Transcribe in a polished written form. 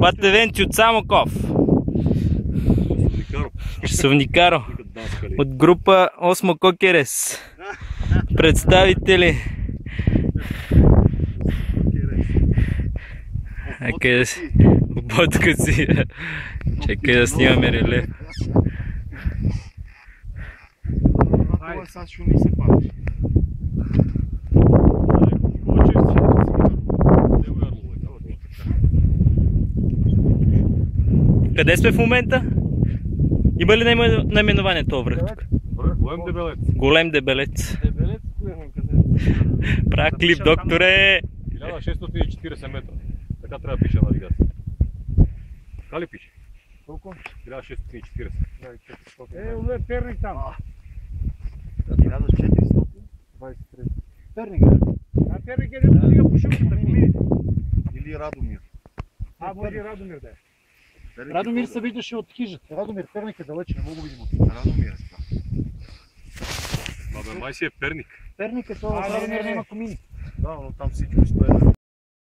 Бате Венци от Самоков. Часовникаро. От група Осмо Кокерес. Представители. Чакай да си. Ободка си. Чакай да снимаме реле. Айде, сега ще не се падаш. Къде сме в момента? Има ли наименование това връх тук? Голем дебелец. Голем дебелец. Дебелец, къде? Правя клип, докторе! 1640 метра. Така трябва да пише навигация. Така ли пише? Колко? 1640. Оле, Перник там. 1400. 23. Перник, да? А Перник е да стига по шумката, комините. Или Радомир. Може Радомир да е. Радомир се виждаше от хижата. Радомир, Перник е далече, не мога да видим от Радомир е това. Абе, май си е Перник. Перник е това, Радомир няма комини. Да, но там всичко стоят.